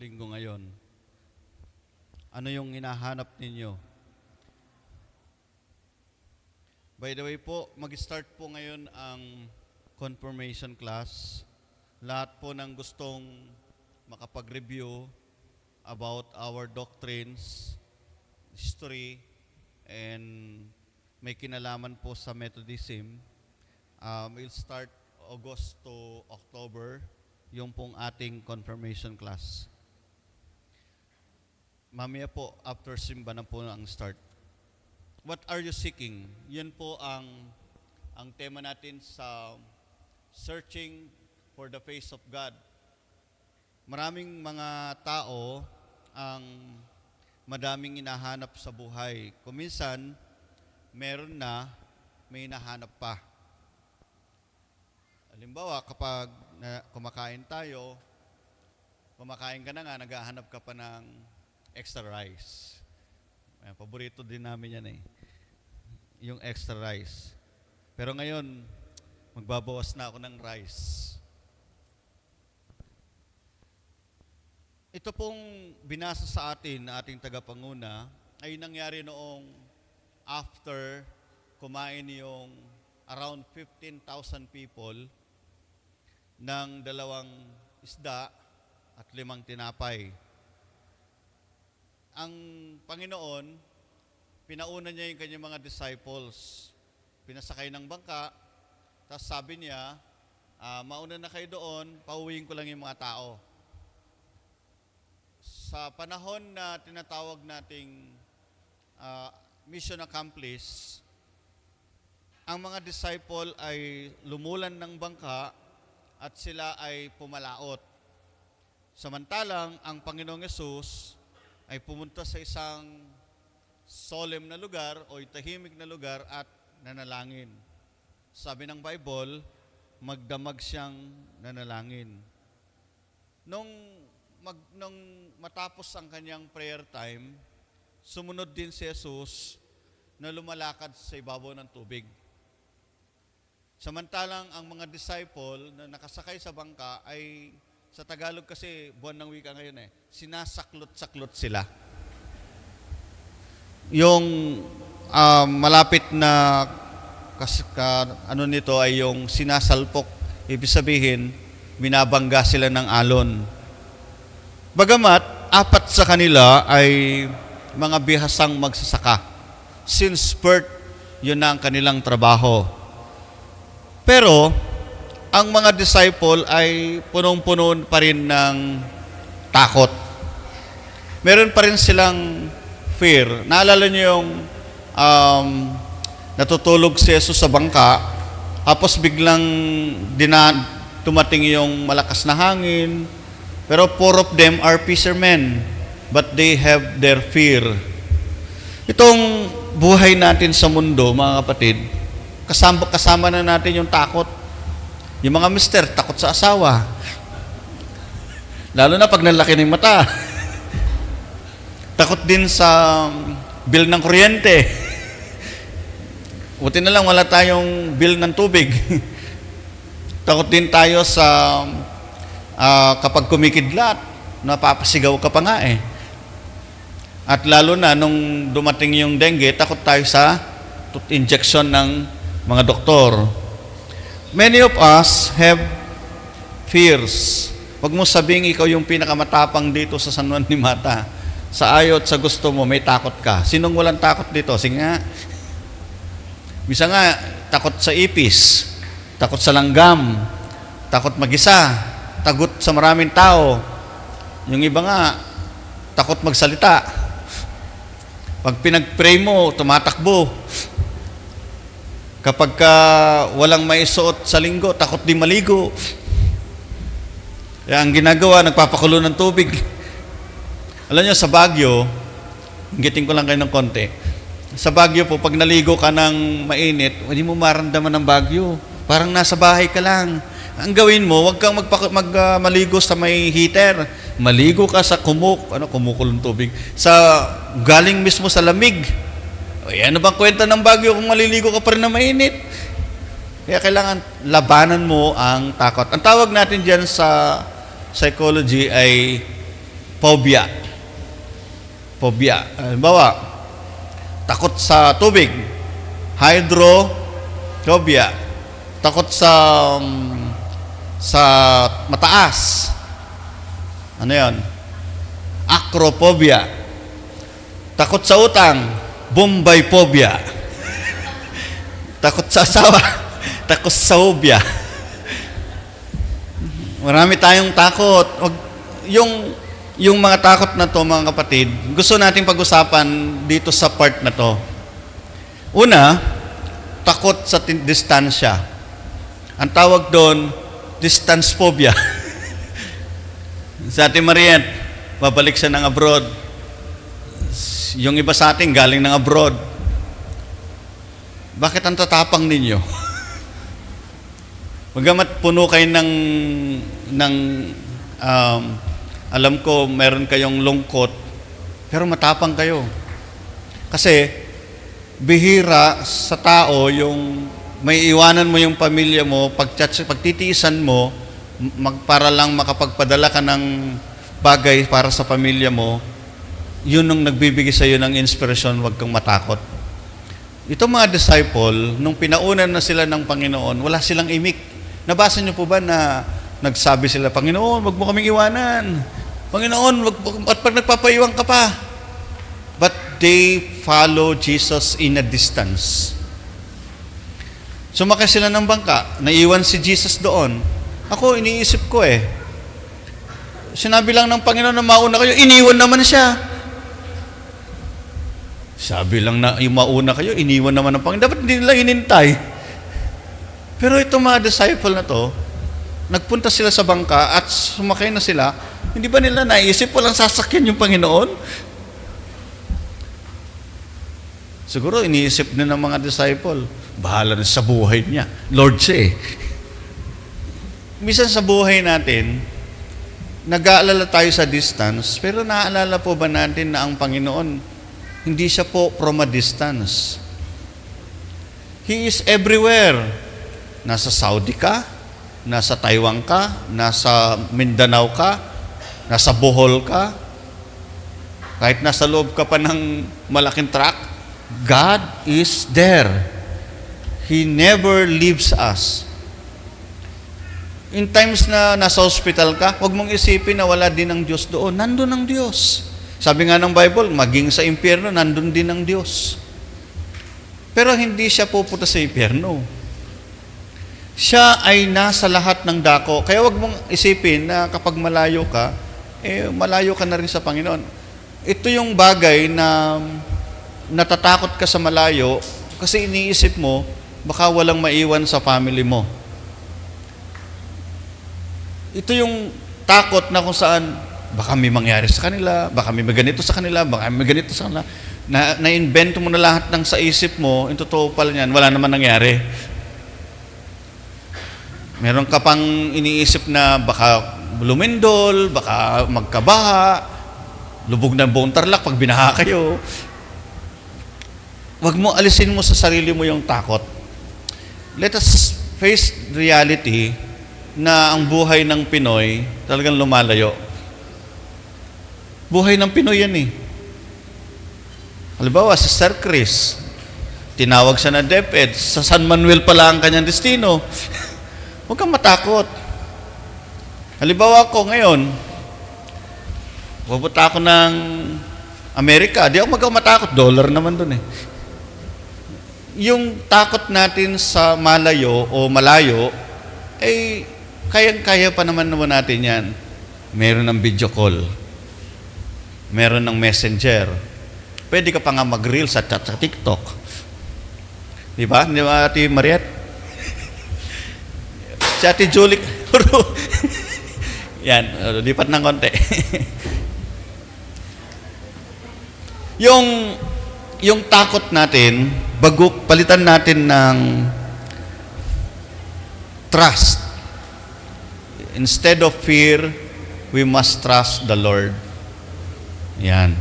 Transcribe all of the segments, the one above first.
linggo ngayon. Ano yung hinahanap ninyo? By the way po, mag-start po ngayon ang confirmation class. Lahat po ng gustong makapag-review about our doctrines, history, and may kinalaman po sa Methodism, we'll start August to October, yung pong ating confirmation class. Mamaya po, after simba na po ang start. What are you seeking? Yun po ang tema natin sa Searching for the Face of God. Maraming mga tao ang madaming hinahanap sa buhay. Kuminsan, meron na, may hinahanap pa. Halimbawa, kapag kumakain tayo, kumakain ka na nga, naghahanap ka pa ng extra rice. Paborito din namin yan eh. Yung extra rice. Pero ngayon, magbabawas na ako ng rice. Ito pong binasa sa atin na ating tagapanguna ay nangyari noong after kumain yung around 15,000 people ng 2 isda at 5 tinapay. Ang Panginoon, pinauna niya yung kanyang mga disciples. Pinasakay ng bangka, tapos sabi niya, mauna na kayo doon, pauwiin ko lang yung mga tao. Sa panahon na tinatawag nating mission accomplished, ang mga disciple ay lumulan ng bangka at sila ay pumalaot. Samantalang ang Panginoong Yesus ay pumunta sa isang solemn na lugar o tahimik na lugar at nanalangin. Sabi ng Bible, magdamag siyang nanalangin. Nung matapos ang kanyang prayer time, sumunod din si Jesus na lumalakad sa ibabaw ng tubig. Samantalang ang mga disciple na nakasakay sa bangka ay, sa Tagalog kasi buwan ng wika ngayon sinasaklot-saklot sila. Yung malapit na ano nito ay yung sinasalpok. Ibig sabihin, binabangga sila ng alon. Bagamat, 4 sa kanila ay mga bihasang magsasaka. Since birth, yun na ang kanilang trabaho. Pero, ang mga disciple ay punong-puno pa rin ng takot. Meron pa rin silang fear. Naalala niyo yung natutulog si Jesus sa bangka, tapos biglang tumating yung malakas na hangin. Pero 4 of them are fishermen, but they have their fear. Itong buhay natin sa mundo, mga kapatid, kasama na natin yung takot. Yung mga mister, takot sa asawa. Lalo na pag nalaki ng mata. Takot din sa bill ng kuryente. Buti na lang wala tayong bill ng tubig. Takot din tayo sa kapag kumikidlat, napapasigaw ka pa nga eh. At lalo na nung dumating yung dengue, takot tayo sa injection ng mga doktor. Many of us have fears. Huwag mo sabing ikaw yung pinakamatapang dito sa San Juan de Mata. Sa ayot, sa gusto mo, may takot ka. Sinong walang takot dito? Sige nga. Bisa nga, takot sa ipis, takot sa langgam, takot mag-isa, takot sa maraming tao. Yung iba nga, takot magsalita. Pag pinag-pray mo, tumatakbo. Kapag walang maisuot sa linggo, takot di maligo. Kaya ang ginagawa, nagpapakulo ng tubig. Alam niyo, sa Baguio, inggitin ko lang kayo ng konti. Sa Baguio po, pag naligo ka ng mainit, hindi mo maramdaman ng Baguio. Parang nasa bahay ka lang. Ang gawin mo, huwag kang maligo sa may heater. Maligo ka sa kumukulong tubig. Galing mismo sa lamig. Ano bang kwenta ng Baguio kung maliligo ka pa rin na mainit? Kaya kailangan labanan mo ang takot. Ang tawag natin dyan sa psychology ay phobia. Phobia. Halimbawa, takot sa tubig. Hydrophobia. Takot sa mataas. Ano yan? Acrophobia. Takot sa utang. Bombay phobia. Takot sa asawa. Takot sa hobya. Marami tayong takot. Yung mga takot na to, mga kapatid, gusto nating pag-usapan dito sa part na to. Una, takot sa distansya. Ang tawag doon, distance phobia. Sa ating Mariet, babalik siya ng abroad. Yung iba sa atin, galing ng abroad. Bakit ang tatapang ninyo? Magamat puno kayo alam ko, meron kayong lungkot, pero matapang kayo. Kasi, bihira sa tao yung may iwanan mo yung pamilya mo, pagtitiisan mo, para lang makapagpadala ka ng bagay para sa pamilya mo, yun ang nagbibigay sa iyo ng inspirasyon, huwag kang matakot. Itong mga disciple, nung pinaunan na sila ng Panginoon, wala silang imik. Nabasa niyo po ba na nagsabi sila, Panginoon, huwag mo kaming iwanan. Panginoon, at pag nagpapaiwan ka pa. But they follow Jesus in a distance. Sumakay sila ng bangka, naiwan si Jesus doon. Ako, iniisip ko sinabi lang ng Panginoon na mauna kayo, iniwan naman siya. Sabi lang na yung mauna kayo, iniwan naman ng Panginoon. Dapat hindi nila hinintay. Pero itong mga disciple na to, nagpunta sila sa bangka at sumakay na sila, hindi ba nila naisip walang sasakyan yung Panginoon? Siguro iniisip na ng mga disciple, bahala na sa buhay niya. Lord siya Minsan sa buhay natin, nag-aalala tayo sa distance, pero naaalala po ba natin na ang Panginoon, hindi siya po from a distance. He is everywhere. Nasa Saudi ka, nasa Taiwan ka, nasa Mindanao ka, nasa Bohol ka, kahit nasa loob ka pa ng malaking truck, God is there. He never leaves us. In times na nasa hospital ka, huwag mong isipin na wala din ang Diyos doon. Nandun ang Diyos. Sabi nga ng Bible, maging sa impyerno, nandun din ang Diyos. Pero hindi siya pupunta sa impyerno. Siya ay nasa lahat ng dako. Kaya huwag mong isipin na kapag malayo ka, malayo ka na rin sa Panginoon. Ito yung bagay na natatakot ka sa malayo kasi iniisip mo, baka walang maiwan sa family mo. Ito yung takot na kung saan, baka may mangyari sa kanila, baka may ganito sa kanila, baka may ganito sa kanila. Na-invento mo na lahat ng sa isip mo, yung totoo pala niyan, wala naman nangyari. Meron ka pang iniisip na baka lumindol, baka magkabaha, lubog na buong Tarlac pag binaha kayo. Huwag mo, alisin mo sa sarili mo yung takot. Let us face reality na ang buhay ng Pinoy talagang lumalayo. Buhay ng Pinoy yan Halimbawa, si Sir Chris, tinawag siya na DepEd, sa San Manuel pala ang kanyang destino. Huwag kang matakot. Halimbawa ako ngayon, pupunta ako ng Amerika, di ako matakot, dollar naman dun Yung takot natin sa malayo o malayo, kayang-kaya pa naman natin yan. Meron ng video call. Meron ng messenger. Pwede ka pa nga mag-reel sa chat sa TikTok. Di ba? Di ba, Ate Mariet? Si Ate Julie. Yan, lipat ng konti. yung takot natin, palitan natin ng trust. Instead of fear, we must trust the Lord. Yan.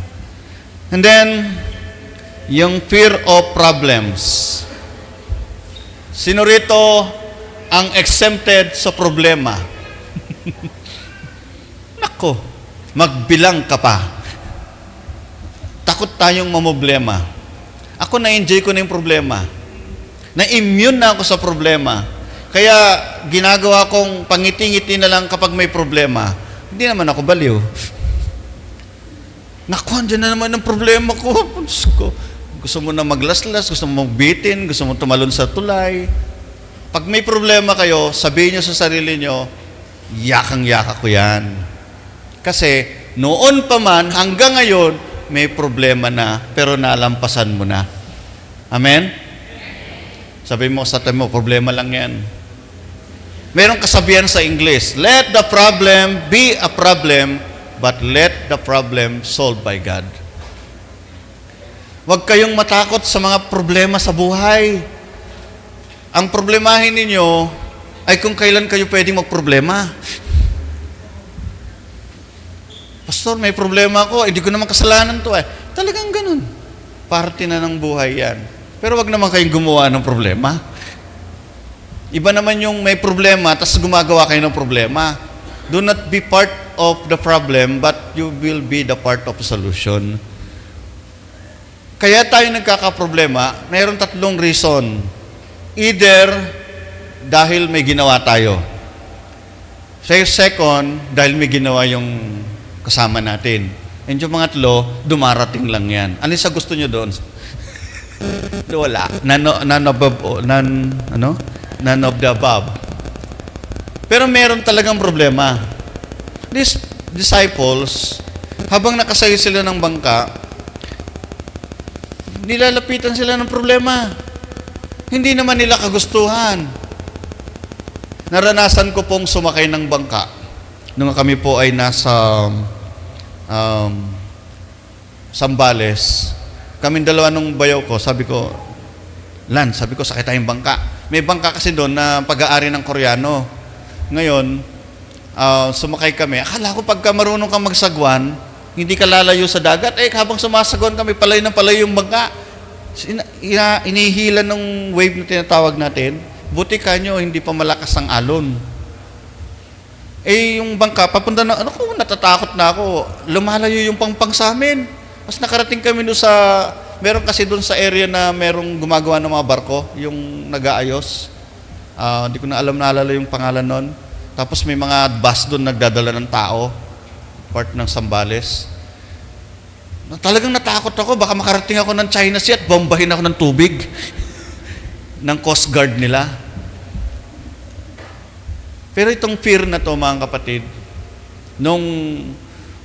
And then, yung fear of problems. Sino rito ang exempted sa problema? Nako, magbilang ka pa. Takot tayong mamblema. Ako na-enjoy ko na yung problema. Na-immune na ako sa problema. Kaya ginagawa kong pangiti-ngiti na lang kapag may problema. Hindi naman ako baliw. Naku, andyan na naman ang problema ko. Gusto mo na maglaslas, gusto mo magbitin, gusto mo tumalon sa tulay. Pag may problema kayo, sabihin nyo sa sarili nyo, yakang-yaka ko yan. Kasi noon pa man, hanggang ngayon, may problema na, pero nalampasan mo na. Amen? Sabi mo sa tabi mo, problema lang yan. Merong kasabihan sa English, let the problem be a problem, but let the problem solved by God. Huwag kayong matakot sa mga problema sa buhay. Ang problemahin ninyo ay kung kailan kayo pwedeng magproblema. Pastor, may problema ako. Hindi ko naman kasalanan to. Talagang ganun. Parte na ng buhay yan. Pero wag naman kayong gumawa ng problema. Iba naman yung may problema, tapos gumagawa kayo ng problema. Do not be part of the problem, but you will be the part of the solution. Kaya tayo nagkakaproblema, mayroon tatlong reason. Either dahil may ginawa tayo. Second, dahil may ginawa yung kasama natin. And yung mga tlo, dumarating lang yan. Ano sa gusto nyo doon? Wala. None of the above. Pero meron talagang problema. These disciples, habang nakasayo sila ng bangka, nilalapitan sila ng problema. Hindi naman nila kagustuhan. Naranasan ko pong sumakay ng bangka nung kami po ay nasa Zambales. Kaming dalawa nung bayaw ko, sabi ko, Lan, sabi ko, sakay tayong bangka. May bangka kasi doon na pag-aari ng Koreano. Ngayon, sumakay kami. Akala ko pagka marunong kang magsagwan, hindi ka lalayo sa dagat. Habang sumasagwan kami, palay ng palay yung bangka. Inihila ng wave na tinatawag natin. Buti kanyo, hindi pa malakas ang alon. Yung bangka, papunta na, natatakot na ako. Lumalayo yung pangpang sa amin. Mas nakarating kami doon sa, meron kasi doon sa area na merong gumagawa ng mga barko, yung nag-aayos. Hindi ko na naalala yung pangalan nun. Tapos may mga bus doon nagdadala ng tao, part ng Zambales. Talagang natakot ako, baka makarating ako ng China Sea at bombahin ako ng tubig ng Coast Guard nila. Pero itong fear na to, mga kapatid, nung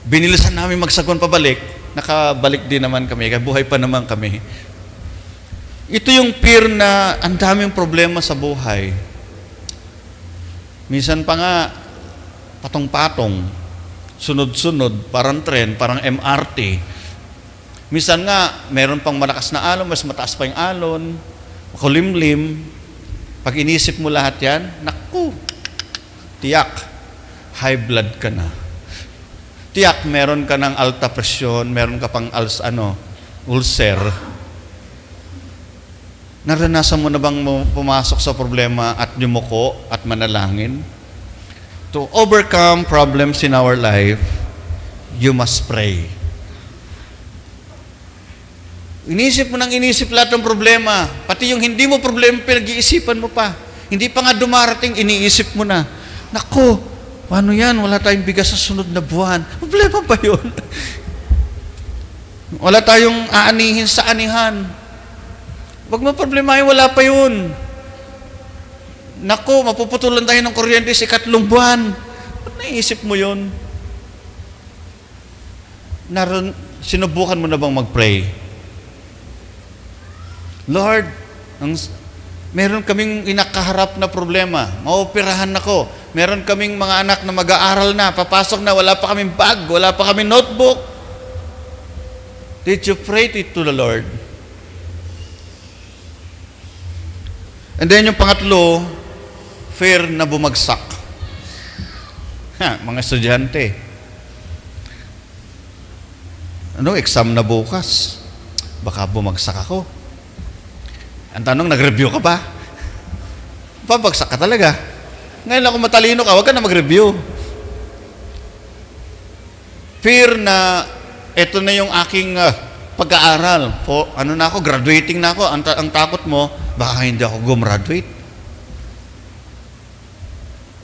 binilisan namin magsagwan pabalik, nakabalik din naman kami, buhay pa naman kami. Ito yung fear na ang daming problema sa buhay. Minsan pa nga, patong-patong, sunod-sunod, parang tren, parang MRT. Minsan nga, meron pang malakas na alon, mas mataas pa yung alon, makulimlim. Pag inisip mo lahat yan, naku, tiyak, high blood ka na. Tiyak, meron ka ng alta presyon, meron ka pang ulcer. Naranasan mo na bang pumasok sa problema at yumuko at manalangin? To overcome problems in our life, you must pray. Inisip mo nang inisip lahat ng problema. Pati yung hindi mo problema, pinag-iisipan mo pa. Hindi pa nga dumarating, iniisip mo na. Naku, paano yan? Wala tayong bigas sa sunod na buwan. Problema ba yun? Wala tayong aanihin sa anihan. Huwag mo problemahin, wala pa yun. Naku, mapuputulan tayo ng kuryente sa 3 buwan. Ba't naisip mo yun? Sinubukan mo na bang mag-pray? Lord, meron kaming inakaharap na problema. Maoperahan ako. Meron kaming mga anak na mag-aaral na, papasok na, wala pa kaming bag, wala pa kaming notebook. Did you pray to the Lord? And then yung pangatlo, fear na bumagsak. Mga estudyante. Exam na bukas. Baka bumagsak ako. Ang tanong, nag-review ka ba? Babagsak ka talaga. Ngayon ako matalino ka, huwag ka na mag-review. Fear na ito na yung aking pag-aaral. Ano na ako, graduating na ako. Ang takot mo, baka hindi ako gumraduate.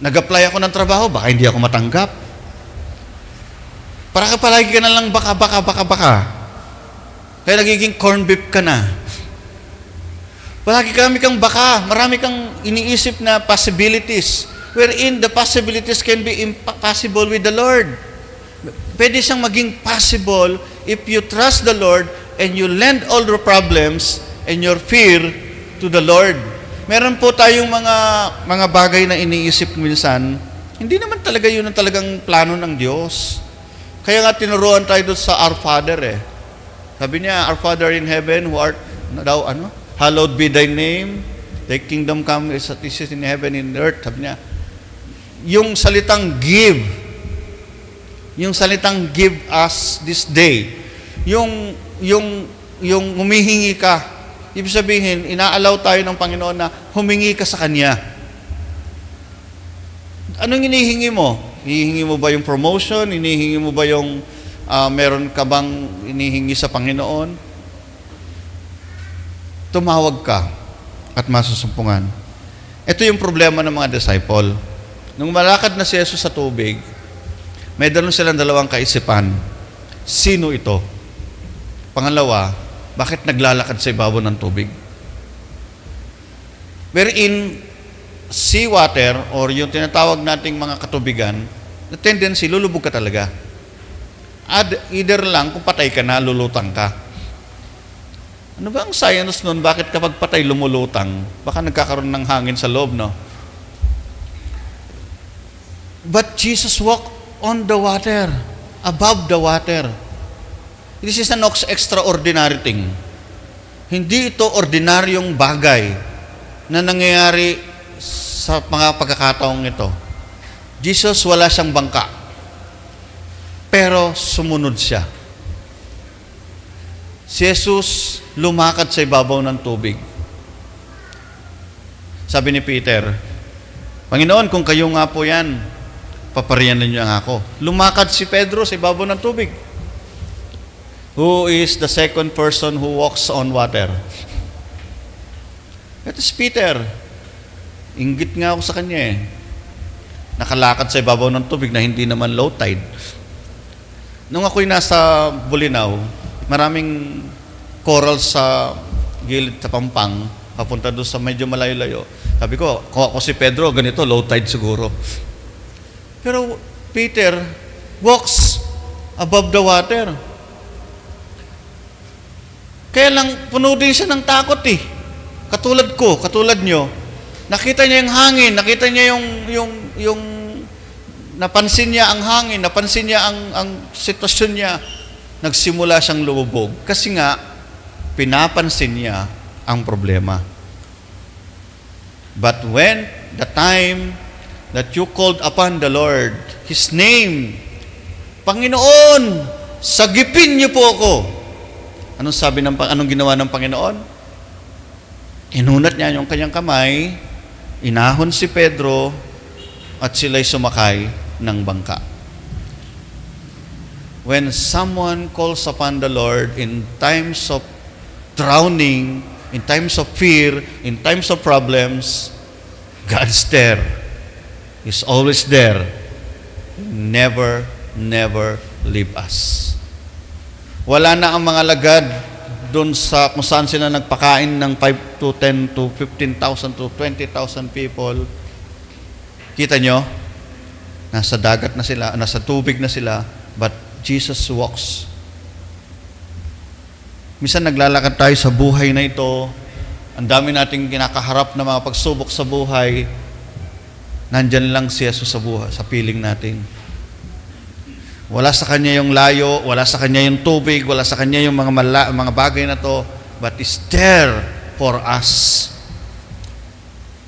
Nag-apply ako ng trabaho, baka hindi ako matanggap. Para ka palagi ka na lang baka. Kaya nagiging corn beef ka na. Palagi kang baka. Marami kang iniisip na possibilities. Wherein the possibilities can be impossible with the Lord. Pwede siyang maging possible if you trust the Lord and you lend all your problems and your fear to the Lord. Meron po tayong mga bagay na iniisip minsan, hindi naman talaga yun ang talagang plano ng Diyos. Kaya nga tinuruan tayo doon sa Our Father Sabi niya, Our Father in heaven, who art hallowed be thy name, thy kingdom come as it is in heaven and earth. Sabi niya, yung salitang give us this day, yung humihingi ka, ibig sabihin, inaalaw tayo ng Panginoon na humingi ka sa Kanya. Anong inihingi mo? Hinihingi mo ba yung promotion? Hinihingi mo ba yung meron ka bang hinihingi sa Panginoon? Tumawag ka at masusumpungan. Ito yung problema ng mga disciple. Nung malakad na si Jesus sa tubig, may dalawang silang dalawang kaisipan. Sino ito? Pangalawa, bakit naglalakad sa ibabaw ng tubig? Wherein seawater or yung tinatawag nating mga katubigan, na tendency, lulubog ka talaga. Either lang, kung patay ka na, lulutang ka. Ano ba ang science nun? Bakit kapag patay, lumulutang? Baka nagkakaroon ng hangin sa loob, no? But Jesus walked on the water, above the water. This is an extraordinary thing. Hindi ito ordinaryong bagay na nangyayari sa mga pagkakataong ito. Jesus, wala siyang bangka. Pero sumunod siya. Si Jesus lumakad sa ibabaw ng tubig. Sabi ni Peter, Panginoon, kung kayo nga po yan, paparianan niyo ang ako. Lumakad si Pedro sa ibabaw ng tubig. Who is the second person who walks on water? Ito si Peter. Inggit nga ako sa kanya Nakalakad sa ibabaw ng tubig na hindi naman low tide. Nung ako'y nasa Bulinaw, maraming coral sa gilid sa Pampang, papunta doon sa medyo malayo-layo. Sabi ko, kung ako si Pedro, ganito, low tide siguro. Pero Peter walks above the water. Kaya lang, puno din siya ng takot Katulad ko, katulad nyo. Nakita niya yung hangin, nakita niya yung napansin niya ang hangin, napansin niya ang sitwasyon niya. Nagsimula siyang lumubog. Kasi nga, pinapansin niya ang problema. But when the time that you called upon the Lord, His name, Panginoon, sagipin niyo po ako. Anong ginawa ng Panginoon? Inunat niya yung kanyang kamay, inahon si Pedro, at sila'y sumakay ng bangka. When someone calls upon the Lord in times of drowning, in times of fear, in times of problems, God's there. He's always there. Never leave us. Wala na ang mga lagad doon sa kung saan sila nagpakain ng 5 to 10 to 15,000 to 20,000 people. Kita nyo? Nasa dagat na sila, nasa tubig na sila, but Jesus walks. Minsan naglalakad tayo sa buhay na ito, ang dami nating kinakaharap na mga pagsubok sa buhay, nandyan lang si Jesus sa buhay, sa piling natin. Wala sa Kanya yung layo, wala sa Kanya yung tubig, wala sa Kanya yung mga bagay na to, but is there for us.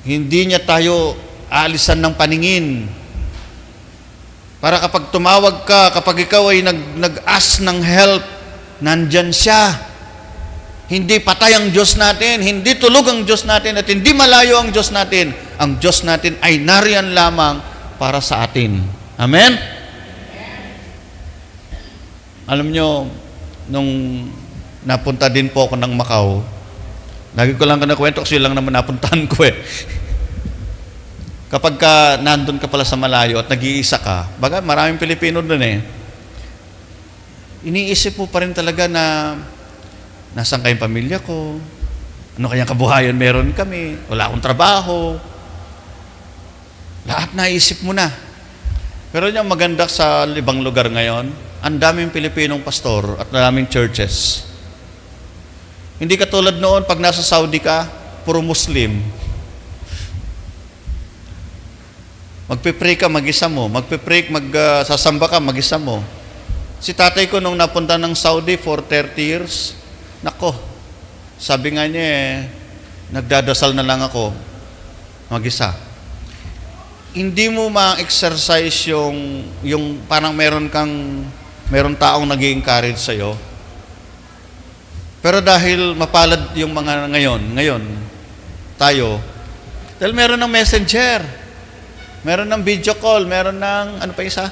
Hindi niya tayo aalisan ng paningin. Para kapag tumawag ka, kapag ikaw ay nag-ask ng help, nandyan siya. Hindi patay ang Diyos natin, hindi tulog ang Diyos natin, at hindi malayo ang Diyos natin. Ang Diyos natin ay nariyan lamang para sa atin. Amen? Alam nyo, nung napunta din po ako ng Macau, lagi ko lang kinakwento kasi lang naman napuntahan ko eh. Kapag ka nandun ka pala sa malayo at nag-iisa ka, baga maraming Pilipino dun eh, iniisip mo pa rin talaga na nasaan kayong pamilya ko, ano kayang kabuhayan meron kami, wala akong trabaho, lahat naisip mo na. Pero yung maganda sa ibang lugar ngayon, ang daming Pilipinong pastor at maraming churches. Hindi katulad noon, pag nasa Saudi ka, puro Muslim. Magpipray ka, mag-isa mo. Sasamba ka, mag-isa mo. Si tatay ko nung napunta ng Saudi for 30 years, nako, sabi nga niya nagdadasal na lang ako, mag-isa. Hindi mo ma-exercise yung parang meron taong nag-i-encourage sa'yo. Pero dahil mapalad yung mga ngayon, tayo, dahil meron ng messenger, meron ng video call, meron ng, ano pa isa?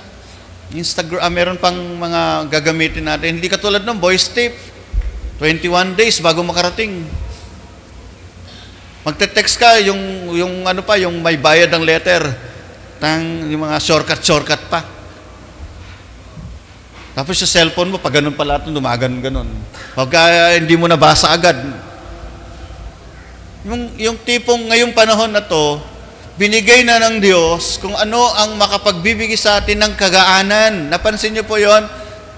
Instagram, meron pang mga gagamitin natin. Hindi katulad ng voice tape, 21 days bago makarating. Magte-text ka, yung ano pa, yung may bayad ng letter, yung mga shortcut pa. Tapos sa cellphone mo, pag ganun pala ito, dumagan-ganon. Pag hindi mo nabasa agad. Yung tipong ngayong panahon na to, binigay na ng Diyos kung ano ang makapagbibigay sa atin ng kagaanan. Napansin niyo po yon?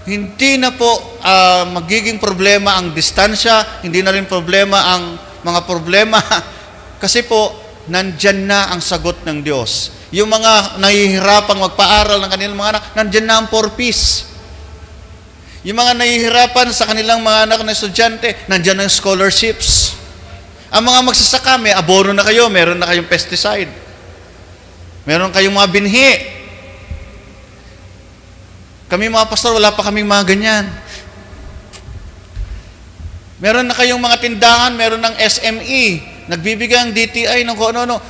Hindi na po magiging problema ang distansya, hindi na rin problema ang mga problema. Kasi po, nandyan na ang sagot ng Diyos. Yung mga nahihirapang magpaaral ng kanilang mga anak, nandyan na ang purpose. Yung mga nahihirapan sa kanilang mga anak na estudyante, nandyan na ang scholarships. Ang mga magsasaka, may abono na kayo, meron na kayong pesticide. Meron kayong mga binhi. Kami mga pastor, wala pa kaming mga ganyan. Meron na kayong mga tindahan, meron ng SME, nagbibigay ang DTI ng kung ano-ano.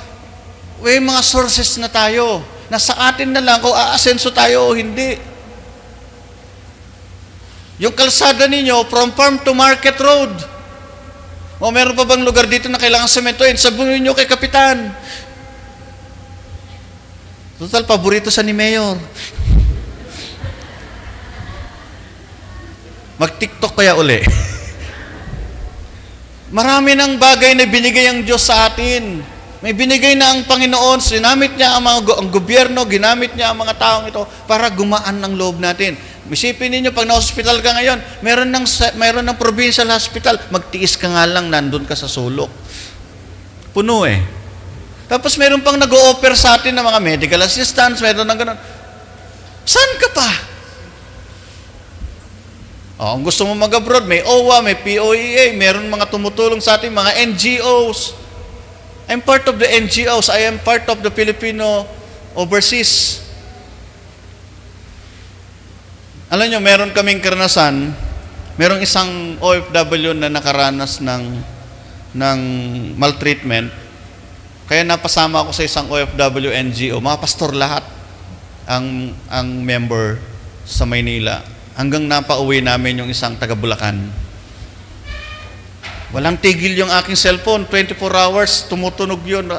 May mga sources na tayo. Nasa atin na lang kung aasenso tayo o hindi. Yung kalsada ninyo, from farm to market road. O meron pa bang lugar dito na kailangan sementoin? Sabihin nyo kay Kapitan. Total, paborito sa ni Mayor. Mag-TikTok kaya uli. Marami ng bagay na binigay ang Diyos sa atin. May binigay na ang Panginoon. Ginamit niya ang gobyerno, ginamit niya ang mga taong ito para gumaan ng loob natin. Isipin ninyo, pag na-hospital ka ngayon, meron ng provincial hospital, magtiis ka nga lang, nandun ka sa sulok. Puno eh. Tapos meron pang nag-o-offer sa atin ng mga medical assistance, meron ng ganun. Saan ka pa? Kung gusto mo mag-abroad, may OWA, may POEA, meron mga tumutulong sa atin, mga NGOs. I'm part of the NGOs. I am part of the Filipino Overseas. Alam nyo, meron kaming karanasan, merong isang OFW na nakaranas ng maltreatment. Kaya napasama ako sa isang OFW NGO. Mga pastor lahat ang member sa Maynila. Hanggang napauwi namin yung isang taga Bulacan. Walang tigil yung aking cellphone. 24 hours, tumutunog yun.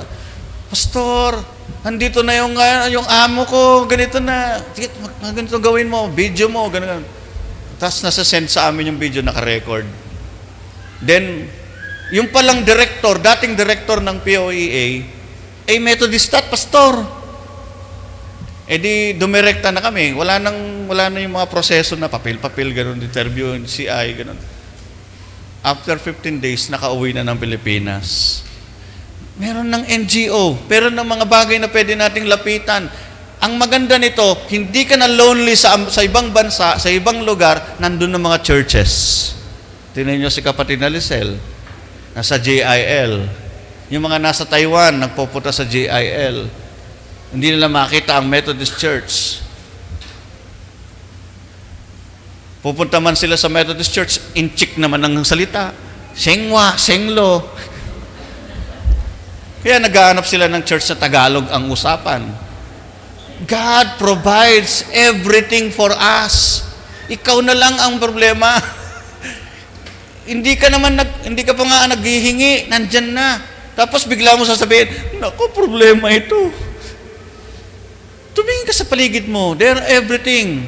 Pastor, andito na yung amo ko, ganito na. Sige, ganito gawin mo, video mo, ganito. Tapos nasa-send sa amin yung video, naka-record. Then, yung palang director, dating director ng POEA, ay Methodista at pastor. Di dumirekta na kami. Wala na yung mga proseso na papel, ganun, interview, CI, ganun. After 15 days, nakauwi na ng Pilipinas. Meron ng NGO, pero ng mga bagay na pwede nating lapitan. Ang maganda nito, hindi ka na lonely sa ibang bansa, sa ibang lugar, nandun ng mga churches. Tingnan nyo si kapatid na Lisel, nasa JIL. Yung mga nasa Taiwan, nagpupunta sa JIL. Hindi nila makita ang Methodist Church. Pupunta man sila sa Methodist Church, in-chick naman ang salita. Sengwa, senglo. Kaya naghahanap sila ng church sa Tagalog ang usapan. God provides everything for us. Ikaw na lang ang problema. Hindi ka pa nga naghihingi, nandyan na. Tapos bigla mo sasabihin, naku, problema ito. Tumingin ka sa paligid mo. They're everything.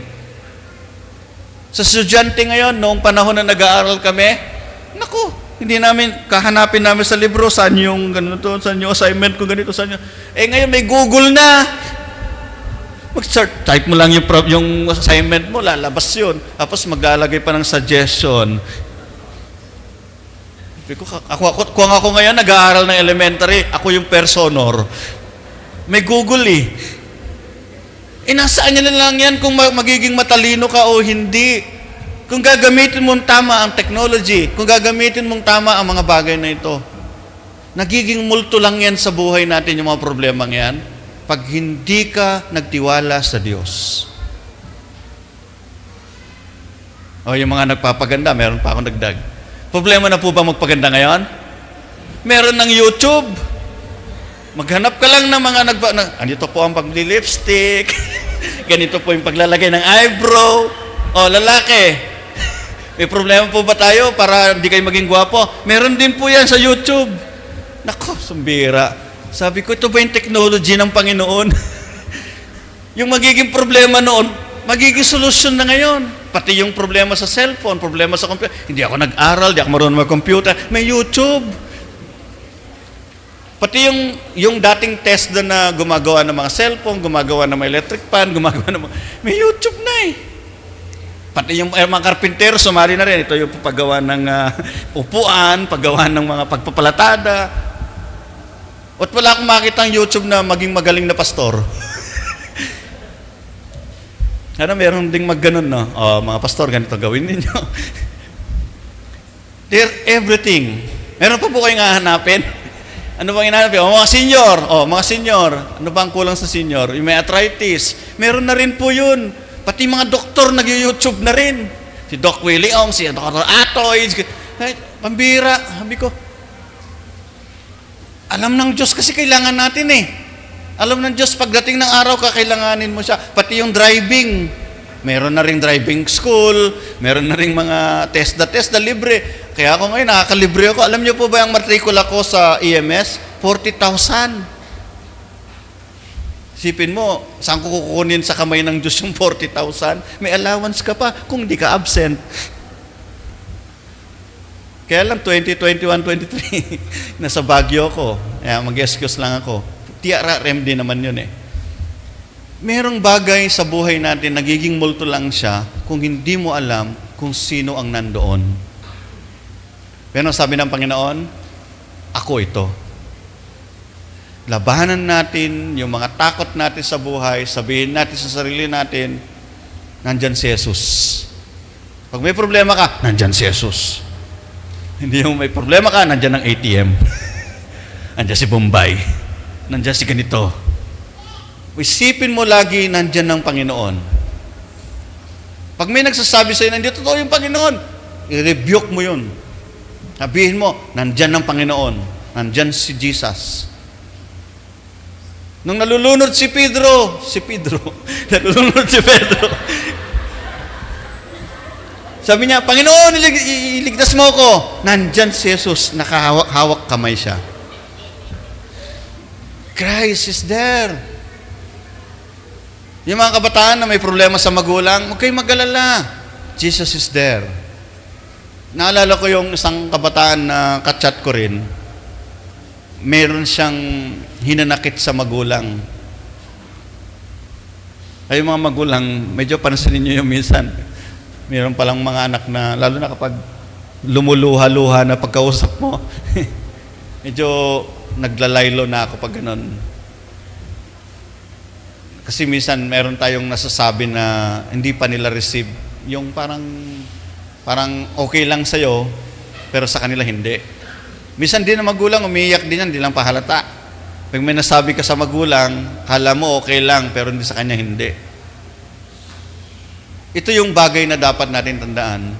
Sa estudyante ngayon, noong panahon na nag-aaral kami, naku, kahanapin namin sa libro, saan yung ganito, saan yung assignment ko ganito, saan yung... ngayon may Google na. Mag-start, type mo lang yung assignment mo, lalabas yun. Tapos maglalagay pa ng suggestion. Kung ako ngayon nag-aaral ng elementary, ako yung personor. May Google nasaan niya na lang yan kung magiging matalino ka o hindi. Kung gagamitin mong tama ang technology, kung gagamitin mong tama ang mga bagay na ito, nagiging multo lang yan sa buhay natin yung mga problemang yan pag hindi ka nagtiwala sa Diyos. Yung mga nagpapaganda, meron pa akong dagdag. Problema na po ba magpaganda ngayon? Meron ng YouTube. Maghanap ka lang ng mga andito po ang pagli-lipstick. Ganito po yung paglalagay ng eyebrow. Lalaki. May problema po ba tayo para hindi kayo maging gwapo? Meron din po yan sa YouTube. Nako, sumbira. Sabi ko, ito ba yung technology ng Panginoon? Yung magiging problema noon, magiging solusyon na ngayon. Pati yung problema sa cellphone, problema sa computer. Hindi ako nag-aral, hindi ako marunong mag-computer. May YouTube. Pati yung dating test na gumagawa ng mga cellphone, gumagawa ng mga electric fan, gumagawa ng mga... May YouTube na Pati yung mga karpintero, sumari na rin. Ito yung paggawa ng upuan, paggawa ng mga pagpapalatada. At wala akong makita ang YouTube na maging magaling na pastor. Meron ding magganon, no? Mga pastor, ganito gawin ninyo. They're everything. Meron pa po kayong hahanapin? Ano bang hinahanapin? Mga senior. Ano bang kulang sa senior? Yung may arthritis. Meron na rin po yun. Pati mga doktor nag-YouTube na rin. Si Doc Willie Ong, si Dr. Atoy. Pambira. Sabi ko, alam ng Diyos kasi kailangan natin Alam ng Diyos, pagdating ng araw, kakailanganin mo siya. Pati yung driving. Meron na ring driving school, meron na ring mga test na libre. Kaya ako ngayon, nakakalibre ako. Alam niyo po ba yung matrikula ko sa EMS? 40,000. Sipin mo, saan ko kukunin sa kamay ng Diyos yung 40,000? May allowance ka pa kung di ka absent. Kaya lang 2021, 23, nasa Baguio ko. Mag-excuse lang ako. TRRM din naman yun Merong bagay sa buhay natin, nagiging multo lang siya kung hindi mo alam kung sino ang nandoon. Pero sabi ng Panginoon, ako ito. Labanan natin yung mga takot natin sa buhay, sabihin natin sa sarili natin, nandyan si Jesus. Pag may problema ka, nandyan si Jesus. Hindi yung may problema ka, nandyan ang ATM. Nandyan si Bombay. Nandyan si ganito. Isipin mo lagi, nandyan ang Panginoon. Pag may nagsasabi sa'yo, nandyan totoo yung Panginoon, i-rebuke mo yun. Sabihin mo, nandyan ang Panginoon. Nandyan si Jesus. Nung nalulunod si Pedro, nalulunod si Pedro. Sabi niya, Panginoon, iligtas mo ko. Nandyan si Jesus, nakahawak kamay siya. Christ is there. Yung mga kabataan na may problema sa magulang, huwag kayong mag-alala. Jesus is there. Naalala ko yung isang kabataan na kachat ko rin. Meron siyang hinanakit sa magulang. Ay, mga magulang, medyo pansinin niyo yung minsan. Meron palang mga anak na, lalo na kapag lumuluha-luha na pagkausap mo, medyo naglalaylo na ako pag ganun. Kasi minsan meron tayong nasasabi na hindi pa nila receive. Yung parang okay lang sa'yo, pero sa kanila hindi. Minsan din ang magulang, umiiyak din yan, hindi lang pahalata. Pag may nasabi ka sa magulang, kala mo okay lang, pero hindi sa kanya hindi. Ito yung bagay na dapat natin tandaan.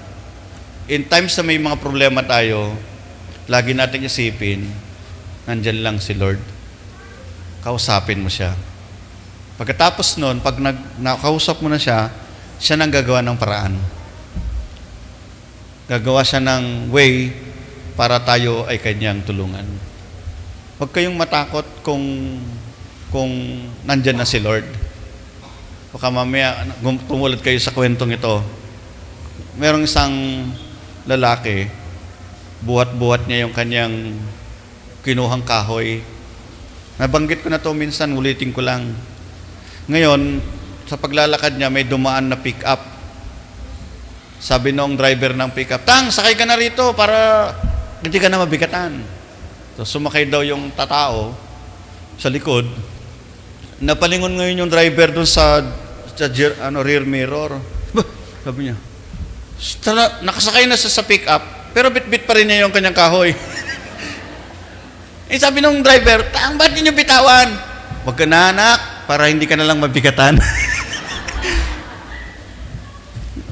In times na may mga problema tayo, lagi natin isipin, nandyan lang si Lord. Kausapin mo siya. Pagkatapos nun, pag nakausap mo na siya, siya nang gagawa ng paraan. Gagawa siya ng way para tayo ay kanyang tulungan. Huwag kayong matakot kung nandyan na si Lord. Baka mamaya tumulad kayo sa kwentong ito. Merong isang lalaki, buhat-buhat niya yung kanyang kinuhang kahoy. Nabanggit ko na to minsan, ulitin ko lang. Ngayon, sa paglalakad niya, may dumaan na pick-up. Sabi noong driver ng pick-up, "Tang, sakay ka na rito para hindi ka na mabigatan." So, sumakay daw yung tatao sa likod. Napalingon ngayon yung driver dun sa rear mirror. Bah, sabi niya, nakasakay na sa pick-up, pero bit-bit pa rin niya yung kanyang kahoy. Sabi nung driver, "Tang, ba't niyo bitawan?" "Wag ka na, anak, para hindi ka na lang mabigatan."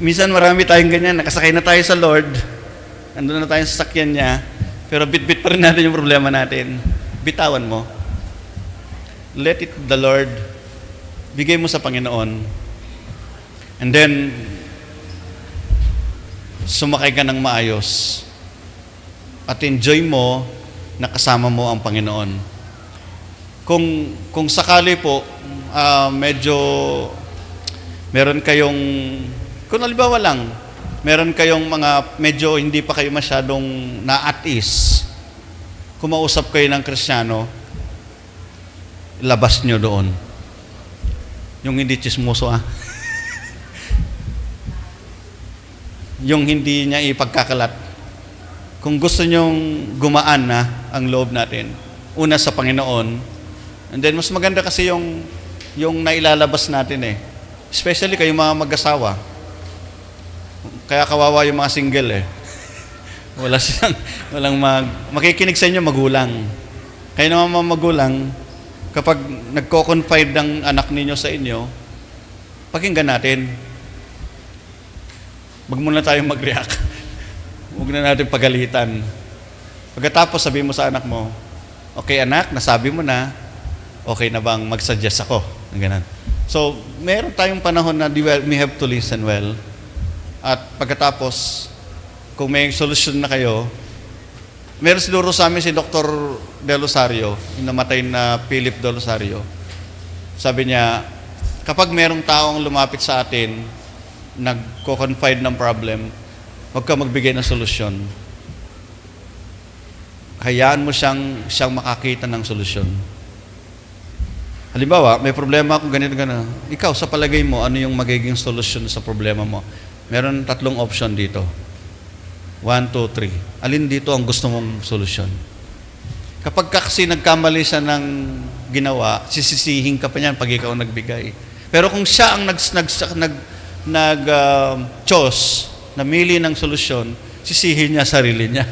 Minsan marami tayong ganyan, nakasakay na tayo sa Lord, andun na tayo sa sakyan niya, pero bit-bit pa rin natin yung problema natin. Bitawan mo. Let it the Lord. Bigay mo sa Panginoon. And then, sumakay ka ng maayos. At enjoy mo na kasama mo ang Panginoon. Kung sakali po, medyo meron kayong, kung halimbawa lang, meron kayong mga medyo hindi pa kayo masyadong na-at ease, kumausap kayo ng Kristiyano, labas nyo doon. Yung hindi chismoso, yung hindi niya ipagkakalat. Kung gusto nyong gumaan na ang loob natin, una sa Panginoon, and then mas maganda kasi yung nailalabas natin Especially kayo mga mag-asawa. Kaya kawawa yung mga single walang makikinig sa inyo magulang. Kayo naman mga magulang, kapag nagko-confide ng anak ninyo sa inyo, pakinggan natin. Wag muna tayong mag-react. Huwag na natin pagalitan. Pagkatapos, sabihin mo sa anak mo, "Okay anak, nasabi mo na, okay na bang mag-suggest ako?" Ganun. So, meron tayong panahon na we have to listen well. At pagkatapos, kung may solusyon na kayo, meron siguro sa amin si Dr. De Rosario, yung namatay na Philip De Rosario. Sabi niya, kapag merong taong lumapit sa atin, nagko-confide ng problem, huwag ka magbigay ng solusyon. Hayaan mo siyang makakita ng solusyon. Halimbawa, may problema akong ganito. Ikaw, sa palagay mo, ano yung magiging solusyon sa problema mo? Meron 3 option dito. 1, 2, 3. Alin dito ang gusto mong solusyon? Kapag kasi nagkamali siya ng ginawa, sisisihin ka pa niyan pag ikaw nagbigay. Pero kung siya ang choose, namili ng solusyon, sisihin niya sarili niya.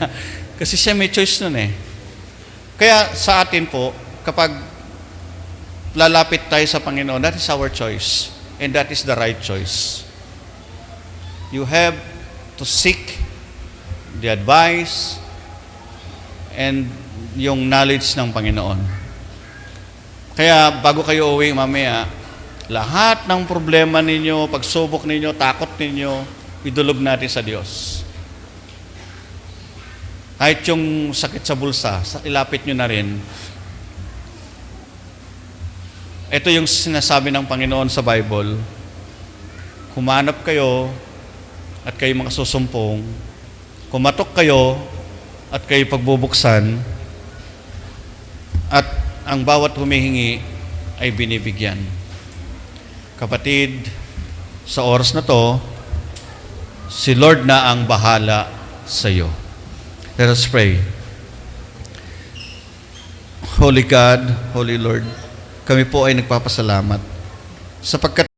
Kasi siya may choice nun Kaya sa atin po, kapag lalapit tayo sa Panginoon, that is our choice. And that is the right choice. You have to seek the advice and yung knowledge ng Panginoon. Kaya bago kayo uwi mamaya, lahat ng problema ninyo, pagsubok ninyo, takot ninyo, idulog natin sa Diyos. Kahit yung sakit sa bulsa, ilapit nyo na rin. Ito yung sinasabi ng Panginoon sa Bible. Humanap kayo at kayo mga susumpong. Kumatok kayo at kayo pagbubuksan. At ang bawat humihingi ay binibigyan. Kapatid, sa oras na to, si Lord na ang bahala sa iyo. Let us pray. Holy God, Holy Lord, kami po ay nagpapasalamat sapagkat